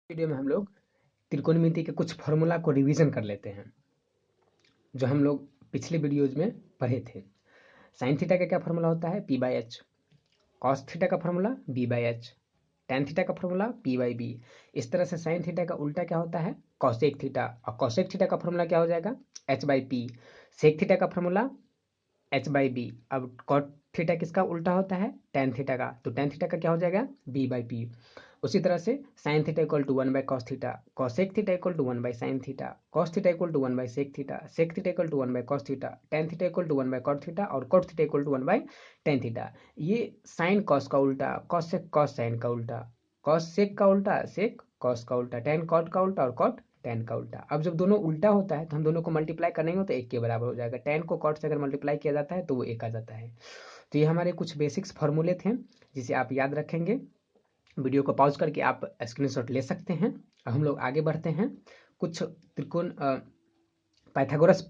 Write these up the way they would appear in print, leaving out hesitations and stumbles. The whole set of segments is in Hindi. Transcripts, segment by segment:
वीडियो में हम लोग त्रिकोणमिति के कुछ फॉर्मूला को रिवीजन कर लेते हैं जो हम लोग पिछले वीडियोज में पढ़े थे। साइन थीटा का क्या फॉर्मूला होता है? P by H. Cos theta का formula B by H. Tan theta का फॉर्मूला पी बाई बी। इस तरह से साइन थीटा का उल्टा क्या होता है? Cosec theta. और कॉसेक थीटा का फॉर्मूला क्या हो जाएगा? H by P. Sec theta का फॉर्मूला एच बाई बी। अब कॉट थीटा किसका उल्टा होता है? टेन थीटा का, तो टेन थीटा का क्या हो जाएगा? B by P. उसी तरह से sine theta equal to one by cos theta, cosec theta equal to one by sine theta, cos theta equal to one by sec theta, sec theta equal to one by cos theta, tan theta equal to one by cot theta और cot theta equal to one by tan theta. ये साइन कॉस का उल्टा, कॉस सेक कॉस साइन का उल्टा, कॉस सेक का उल्टा सेक कॉस का उल्टा, टेन कॉट का उल्टा और कॉट टेन का उल्टा। अब जब दोनों उल्टा होता है तो हम दोनों को मल्टीप्लाई करेंगे तो एक के बराबर हो जाएगा। टेन को कॉट से अगर मल्टीप्लाई किया जाता है तो वो एक आ जाता है। तो ये हमारे कुछ बेसिक्स फार्मूले थे जिसे आप याद रखेंगे। वीडियो को पॉज करके आप स्क्रीनशॉट ले सकते हैं। अब हम लोग आगे बढ़ते हैं। कुछ त्रिकोण पाइथागोरस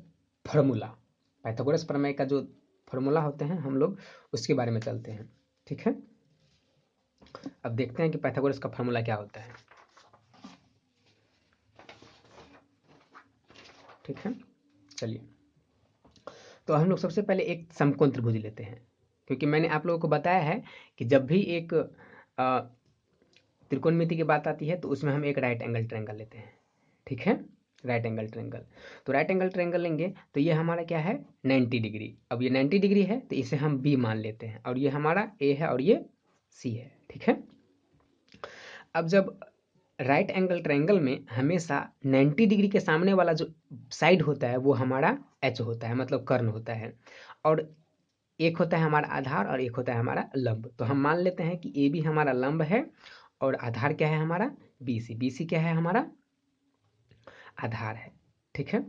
फार्मूला, पाइथागोरस प्रमेय का जो फार्मूला होते हैं हम लोग उसके बारे में चलते हैं। ठीक है, अब देखते हैं कि पाइथागोरस का फार्मूला क्या होता है। ठीक है, चलिए तो हम लोग सबसे पहले एक समकोण त्रिभुज लेते हैं, क्योंकि मैंने आप लोगों को बताया है कि जब भी एक त्रिकोणमिति की बात आती है तो उसमें हम एक राइट एंगल ट्रायंगल लेते हैं। ठीक है, राइट एंगल ट्रायंगल। तो राइट एंगल ट्रायंगल लेंगे तो ये हमारा क्या है? 90 डिग्री। अब ये 90 डिग्री है तो इसे हम बी मान लेते हैं और ये हमारा ए है और ये सी है। ठीक है, अब जब राइट एंगल ट्रायंगल में हमेशा 90 डिग्री के सामने वाला जो साइड होता है वो हमारा एच होता है, मतलब कर्ण होता है, और एक होता है हमारा आधार और एक होता है हमारा लंब। तो हम मान लेते हैं कि ए बी हमारा लंब है और आधार क्या है हमारा? B C. बी सी क्या है हमारा? आधार है। ठीक है,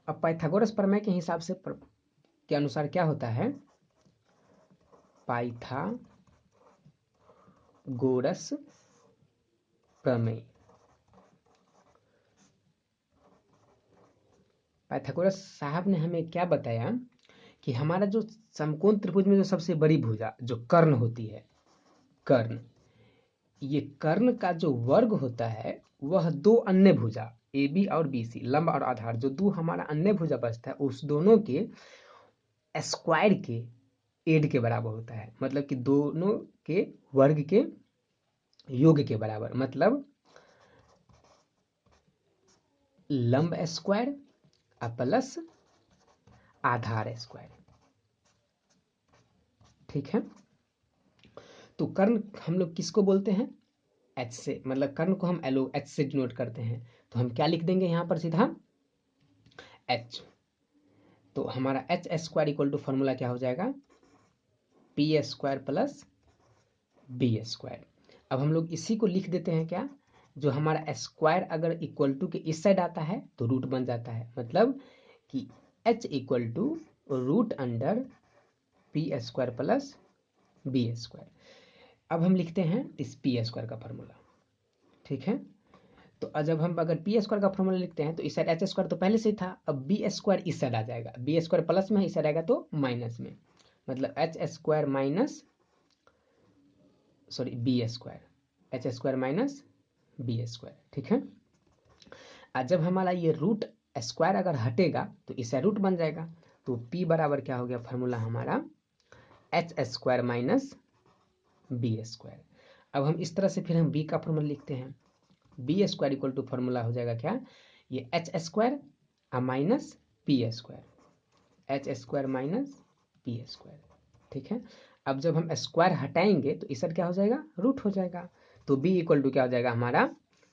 अब पाइथागोरस प्रमेय के हिसाब से के अनुसार क्या होता है? पाइथागोरस प्रमेय, पाइथागोरस साहब ने हमें क्या बताया कि हमारा जो समकोण त्रिभुज में जो सबसे बड़ी भुजा जो कर्ण होती है, कर्ण, ये कर्ण का जो वर्ग होता है वह दो अन्य भुजा ए बी और बी सी, लंब और आधार, जो दो हमारा अन्य भुजा बचता है उस दोनों के स्क्वायर के एड के बराबर होता है। मतलब कि दोनों के वर्ग के योग के बराबर, मतलब लंब स्क्वायर प्लस आधार स्क्वायर। ठीक है, तो कर्ण हम लोग किसको बोलते हैं? एच से, मतलब कर्ण को हम एलो एच से डिनोट करते हैं। तो हम क्या लिख देंगे यहाँ पर? सीधा एच। तो हमारा H square equal to formula क्या हो जाएगा? P square plus B square. अब हम लोग इसी को लिख देते हैं क्या? जो हमारा स्क्वायर अगर इक्वल टू के इस साइड आता है तो रूट बन जाता है, मतलब कि h equal to root under P square plus B square. अब हम लिखते हैं इस पी स्क्वायर का फॉर्मूला। ठीक है, तो जब हम अगर पी स्क्वायर का फॉर्मूला लिखते हैं तो इस साइड एच स्क्वायर तो पहले से ही था, अब बी स्क्वायर इस साइड आ जाएगा, बी स्क्वायर प्लस में, इस साइड आएगा तो माइनस में, मतलब H square minus sorry B square, H square minus B square. ठीक है, आज जब हमारा ये रूट स्क्वायर अगर हटेगा तो इससे रूट बन जाएगा, तो p बराबर क्या हो गया? फॉर्मूला हमारा H square minus B square. अब हम इस तरह से फिर हम b का फॉर्मूला लिखते हैं, B square equal to formula हो जाएगा क्या? ये H square minus P square, H square minus P square. ठीक है, अब जब हम स्क्वायर हटाएंगे तो इस क्या हो जाएगा? रूट हो जाएगा। तो b इक्वल टू क्या हो जाएगा हमारा?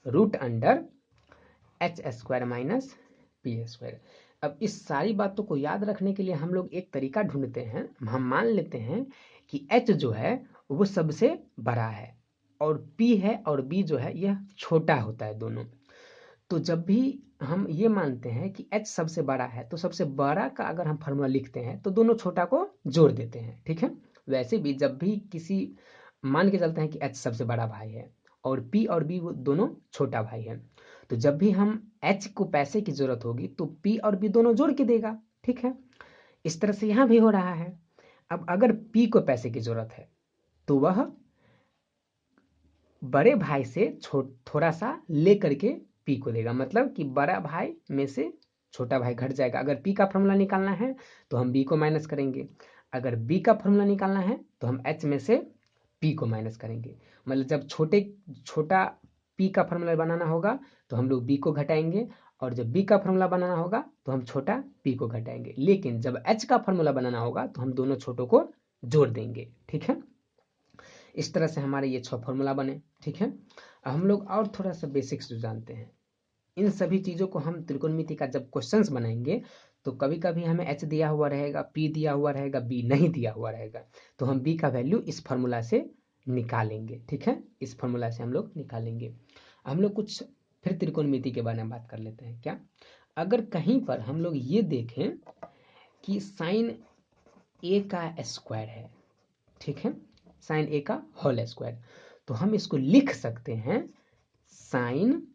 Root under H square minus P square. अब इस सारी बातों को याद रखने के लिए हम लोग एक तरीका ढूंढते हैं। हम मान लेते हैं कि h जो है वो सबसे बड़ा है और p है और b जो है यह छोटा होता है दोनों। तो जब भी हम ये मानते हैं कि h सबसे बड़ा है तो सबसे बड़ा का अगर हम फार्मूला लिखते हैं तो दोनों छोटा को जोड़ देते हैं। ठीक है, वैसे भी जब भी किसी मान के चलते हैं कि h सबसे बड़ा भाई है और p और b वो दोनों छोटा भाई है, तो जब भी हम h को पैसे की जरूरत होगी तो p और b दोनों जोड़ के देगा। ठीक है, इस तरह से यहाँ भी हो रहा है। अब अगर p को पैसे की जरूरत है तो वह बड़े भाई से थोड़ा सा ले करके पी को देगा, मतलब कि बड़ा भाई में से छोटा भाई घट जाएगा। अगर पी का फॉर्मूला निकालना है तो हम बी को माइनस करेंगे, अगर बी का फॉर्मूला निकालना है तो हम एच में से पी को माइनस करेंगे। मतलब जब छोटा पी का फॉर्मूला बनाना होगा तो हम लोग बी को घटाएंगे, और जब बी का फॉर्मूला बनाना होगा तो हम छोटा पी को घटाएंगे। लेकिन जब एच का फॉर्मूला बनाना होगा तो हम दोनों छोटों को जोड़ देंगे। ठीक है, इस तरह से हमारे ये 6 फॉर्मूला बने। ठीक है, अब हम लोग और थोड़ा सा बेसिक्स जो जानते हैं, इन सभी चीज़ों को हम त्रिकोणमिति का जब क्वेश्चंस बनाएंगे तो कभी कभी हमें एच दिया हुआ रहेगा, पी दिया हुआ रहेगा, बी नहीं दिया हुआ रहेगा, तो हम बी का वैल्यू इस फार्मूला से निकालेंगे। ठीक है, इस फार्मूला से हम लोग निकालेंगे। हम लोग कुछ फिर त्रिकोणमिति के बारे में बात कर लेते हैं। क्या, अगर कहीं पर हम लोग ये देखें कि साइन ए का स्क्वायर है, ठीक है, साइन ए का होल स्क्वायर, तो हम इसको लिख सकते हैं साइन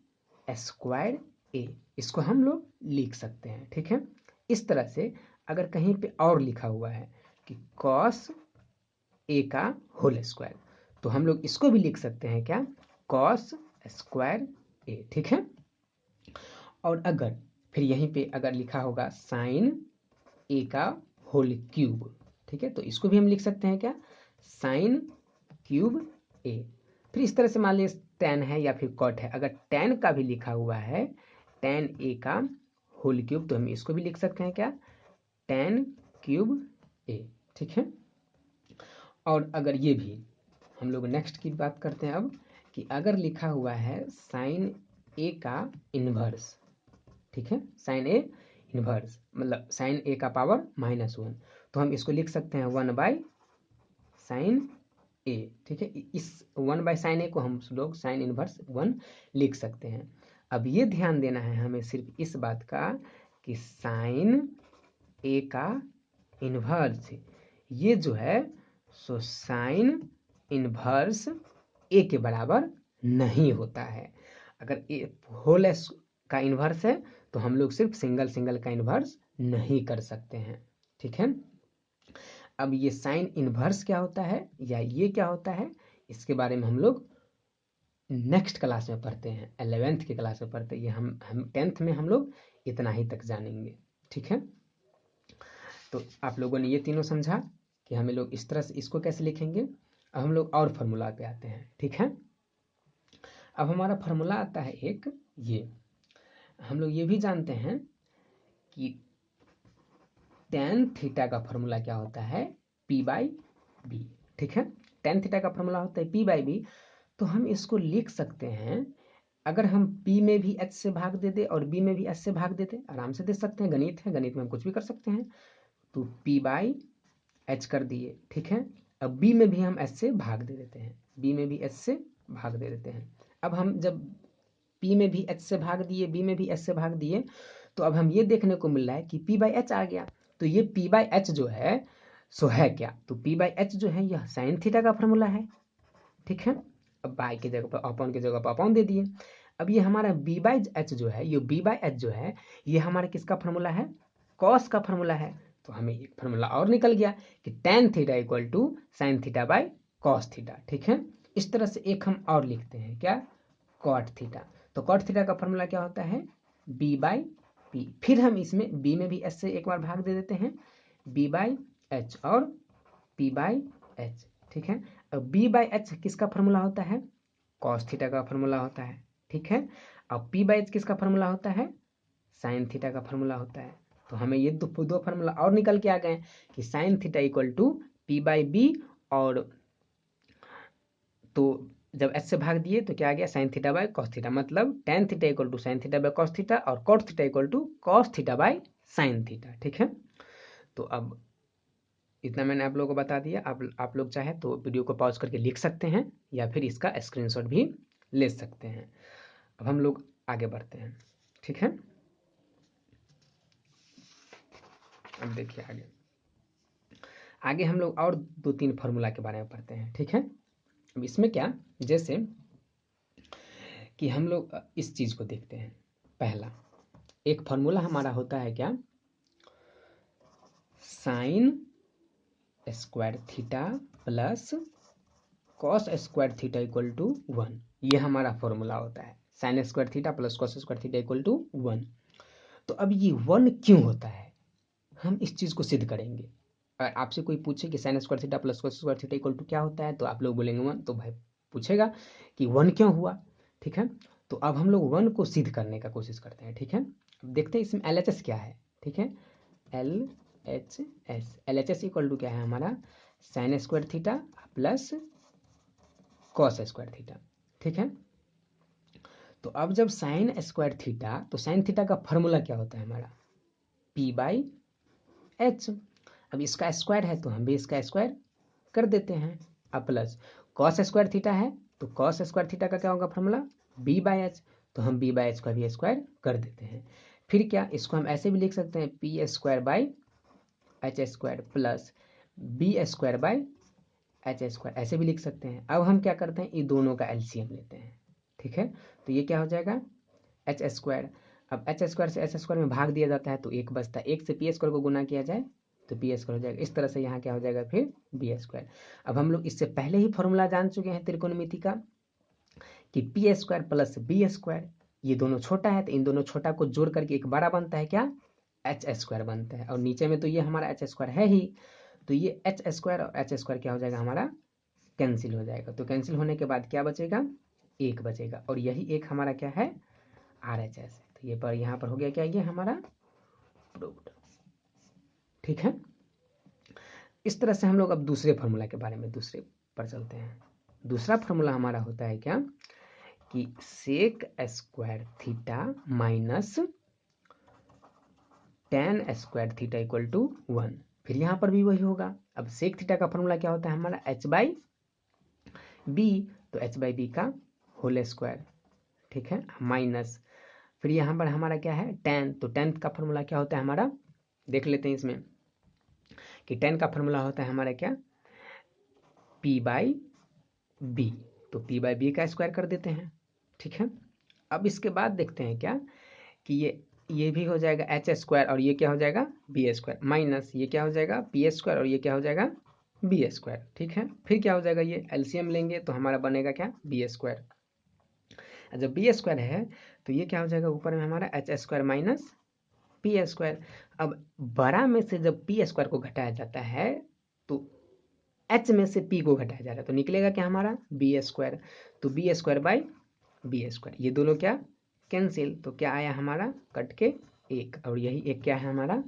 स्क्वायर ए, इसको हम लोग लिख सकते हैं। ठीक है, इस तरह से अगर कहीं पे और लिखा हुआ है कि कॉस ए का होल स्क्वायर, तो हम लोग इसको भी लिख सकते हैं क्या, कॉस स्क्वायर ए। ठीक है, और अगर फिर यहीं पे अगर लिखा होगा साइन ए का होल क्यूब, ठीक है, तो इसको भी हम लिख सकते हैं क्या, साइन क्यूब ए। फिर इस तरह से मान लीजिए टेन है या फिर कॉट है, अगर टेन का भी लिखा हुआ है टेन ए का होल क्यूब, तो हम इसको भी लिख सकते हैं क्या, टेन क्यूब ए। ठीक है, और अगर ये भी हम लोग नेक्स्ट की बात करते हैं अब, कि अगर लिखा हुआ है साइन ए का इनवर्स, ठीक है, साइन ए इनवर्स मतलब साइन ए का पावर -1, तो हम इसको लिख सकते हैं 1/साइन ए। ठीक है, इस 1/साइन ए को हम लोग साइन इनवर्स 1 लिख सकते हैं। अब ये ध्यान देना है हमें सिर्फ इस बात का कि साइन ए का इनवर्स ये जो है सो साइन इनवर्स ए के बराबर नहीं होता है। अगर ए होल का इनवर्स है तो हम लोग सिर्फ सिंगल सिंगल का इनवर्स नहीं कर सकते हैं। ठीक है, अब ये साइन इनवर्स क्या होता है या ये क्या होता है, इसके बारे में हम लोग नेक्स्ट क्लास में पढ़ते हैं, 11th की क्लास में पढ़ते हैं। ये हम 10th में हम लोग इतना ही तक जानेंगे। ठीक है, तो आप लोगों ने ये तीनों समझा कि हमें लोग इस तरह से इसको कैसे लिखेंगे। अब हम लोग और फार्मूला पे आते हैं। ठीक है, अब हमारा फार्मूला आता है एक ये, हम लोग ये भी जानते हैं कि टेन थीटा का फार्मूला क्या होता है, p/b। ठीक है, टेन थीटा का फार्मूला होता है p/b, तो हम इसको लिख सकते हैं, अगर हम p में भी h से भाग दे दे और b में भी h से भाग दे दे, आराम से दे सकते हैं, गणित है, गणित में हम कुछ भी कर सकते हैं। तो p/h कर दिए। ठीक है, अब b में भी हम h से भाग दे देते हैं, b में भी h से भाग दे देते हैं। अब हम जब p में भी h से भाग दिए, b में भी h से भाग दिए, तो अब हम ये देखने को मिल रहा है कि p/h आ गया। तो ये p/h जो है सो है क्या, तो p/h जो है यह साइन थीटा का फॉर्मूला है। ठीक है, अब बाई की जगह पर अपॉन की जगह पर अपॉन दे दिए। अब ये हमारा b/h जो है, ये b/h जो है ये हमारा किसका फॉर्मूला है, कॉस का फॉर्मूला है। तो हमें एक फॉर्मूला और निकल गया कि tan theta equal to sine theta by cos theta. ठीक है, इस तरह से एक हम और लिखते हैं क्या, कॉट थीटा। तो कॉट थीटा का फॉर्मूला क्या होता है, b/p। फिर हम इसमें b में भी h से एक बार भाग दे देते हैं, b/h और p/h। ठीक है, अब b/h किसका फॉर्मूला होता है, कॉस थीटा का फॉर्मूला होता है। ठीक है, अब p/h किसका फॉर्मूला होता है, साइन थीटा का फॉर्मूला होता है। तो हमें ये दो फार्मूला और निकल के आ गए कि sign theta equal to p/b, और तो जब h से भाग दिए तो क्या आ गया, sine theta by cos theta, मतलब tan theta equal to sine theta by cos theta, और cot theta equal to cos theta by sine theta. ठीक है, तो अब इतना मैंने आप लोगों को बता दिया। आप लोग चाहे तो वीडियो को पॉज करके लिख सकते हैं या फिर इसका स्क्रीनशॉट भी ले सकते हैं। अब हम लोग आगे बढ़ते हैं। ठीक है, अब देखिए आगे आगे हम लोग और 2-3 फार्मूला के बारे में पढ़ते हैं। ठीक है, अब इसमें क्या, जैसे कि हम लोग इस चीज को देखते हैं। पहला एक फार्मूला हमारा होता है क्या, sine square theta plus cos square theta equal to 1, ये हमारा फॉर्मूला होता है। Sine square theta plus cos square theta equal to 1। तो अब ये 1 क्यों होता है, हम इस चीज़ को सिद्ध करेंगे। अगर आपसे कोई पूछे कि sine square theta plus cos square theta equal to क्या होता है, तो आप लोग बोलेंगे 1, तो भाई पूछेगा कि 1 क्यों हुआ। ठीक है, तो अब हम लोग 1 को सिद्ध करने का कोशिश करते हैं। ठीक है, अब देखते हैं इसमें LHS क्या है। ठीक है, LHS इक्वल टू क्या है हमारा, sign square theta plus cos square theta. ठीक है, तो अब जब साइन स्क्वायर थीटा, तो साइन थीटा का फॉर्मूला क्या होता है हमारा, P/H। अब इसका स्क्वायर है तो हम भी इसका स्क्वायर कर देते हैं। अब प्लस कॉस स्क्वायर थीटा है, तो कॉस स्क्वायर थीटा का क्या होगा फॉर्मूला, B/H, तो हम B/H का भी स्क्वायर कर देते हैं। फिर क्या, इसको हम ऐसे भी लिख सकते हैं P²/H² प्लस B²/H², ऐसे भी लिख सकते हैं। अब हम क्या करते हैं, ये दोनों का LCM लेते हैं। ठीक है, तो ये क्या हो जाएगा H²। अब H² से H² में भाग दिया जाता है तो एक बचता है, एक से P² को गुना किया जाए तो P² हो जाएगा। इस तरह से यहाँ क्या हो जाएगा फिर B²। अब हम लोग इससे पहले ही फॉर्मूला जान चुके हैं त्रिकोणमिति का कि P² प्लस B², ये दोनों छोटा है तो इन दोनों छोटा को जोड़ करके एक बड़ा बनता है क्या, H² बनता है। और नीचे में तो ये हमारा H² है ही, तो ये H² और H² क्या हो जाएगा हमारा, कैंसिल हो जाएगा। तो कैंसिल होने के बाद क्या बचेगा, एक बचेगा, और यही एक हमारा क्या है, RHS। तो ये पर यहाँ पर हो गया क्या, ये हमारा प्रूव्ड। ठीक है, इस तरह से हम लोग अब दूसरे फार्मूला के बारे में दूसरे पर चलते हैं। दूसरा फार्मूला हमारा होता है क्या, कि sec square theta minus tan square theta equal to 1। फिर यहाँ पर भी वही होगा। अब सेक थीटा का फॉर्मूला क्या होता है हमारा, H/B, तो H/B का होल स्क्वायर। ठीक है, माइनस फिर यहाँ पर हमारा क्या है टेन, तो टेन का फॉर्मूला क्या होता है हमारा, देख लेते हैं इसमें कि टेन का फॉर्मूला होता है हमारा क्या, P/B, तो P/B का स्क्वायर कर देते हैं। ठीक है, अब इसके बाद देखते हैं क्या कि ये भी हो जाएगा H² और ये क्या हो जाएगा B² माइनस ये क्या हो जाएगा P² और ये क्या हो जाएगा B²। ठीक है, फिर क्या हो जाएगा, ये LCM लेंगे तो हमारा बनेगा क्या B²। जब B² है तो ये क्या हो जाएगा, ऊपर में हमारा H² माइनस P²। अब बड़ा में से जब P² को घटाया जाता है तो H में से P को घटाया जा रहा है, तो निकलेगा क्या हमारा B²। तो B²/B², ये दोनों क्या कैंसिल, तो क्या आया हमारा कट के एक, और यही एक क्या है हमारा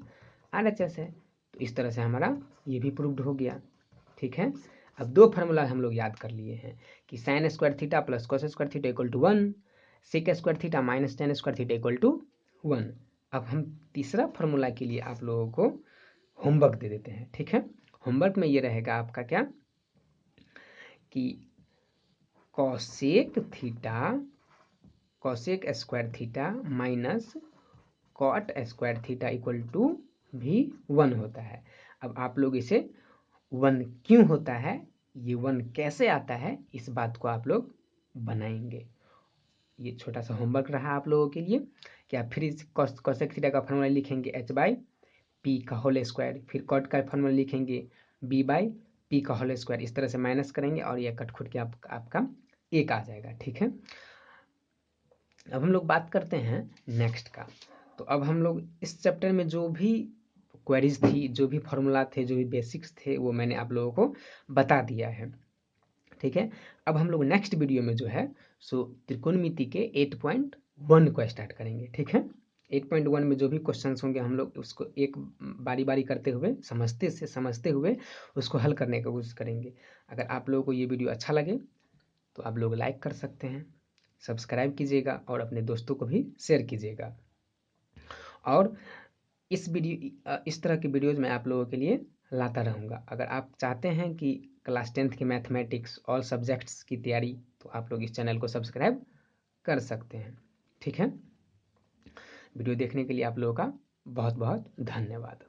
RHS है। तो इस तरह से हमारा ये भी प्रूव्ड हो गया। ठीक है, अब दो फार्मूला हम लोग याद कर लिए हैं कि sine square theta plus cos square theta equal to 1, sec square theta minus tan square theta equal to 1। अब हम तीसरा फार्मूला के लिए आप लोगों को होमवर्क दे देते हैं। ठीक है, होमवर्क में ये रहेगा आपका क्या कि cosec square theta minus cot square theta equal to भी 1 होता है। अब आप लोग इसे 1 क्यों होता है, ये 1 कैसे आता है, इस बात को आप लोग बनाएंगे। ये छोटा सा होमवर्क रहा आप लोगों के लिए कि आप फिर कॉसेक थीटा का फॉर्मूला लिखेंगे H/P का होल स्क्वायर, फिर कॉट का फॉर्मूला लिखेंगे B/P का होल स्क्वायर, इस तरह से माइनस करेंगे और यह कट खुट के आपका एक आ जाएगा। ठीक है, अब हम लोग बात करते हैं नेक्स्ट का। तो अब हम लोग इस चैप्टर में जो भी क्वेरीज थी, जो भी फॉर्मूला थे, जो भी बेसिक्स थे, वो मैंने आप लोगों को बता दिया है। ठीक है, अब हम लोग नेक्स्ट वीडियो में जो है सो त्रिकोणमिति के 8.1 को स्टार्ट करेंगे। ठीक है, 8.1 में जो भी क्वेश्चंस होंगे हम लोग उसको एक बारी बारी करते हुए समझते हुए उसको हल करने की कोशिश करेंगे। अगर आप लोगों को ये वीडियो अच्छा लगे तो आप लोग लाइक कर सकते हैं, सब्सक्राइब कीजिएगा और अपने दोस्तों को भी शेयर कीजिएगा। और इस तरह की वीडियोज़ मैं आप लोगों के लिए लाता रहूँगा। अगर आप चाहते हैं कि क्लास 10th की मैथमेटिक्स ऑल सब्जेक्ट्स की तैयारी, तो आप लोग इस चैनल को सब्सक्राइब कर सकते हैं। ठीक है, वीडियो देखने के लिए आप लोगों का बहुत बहुत धन्यवाद।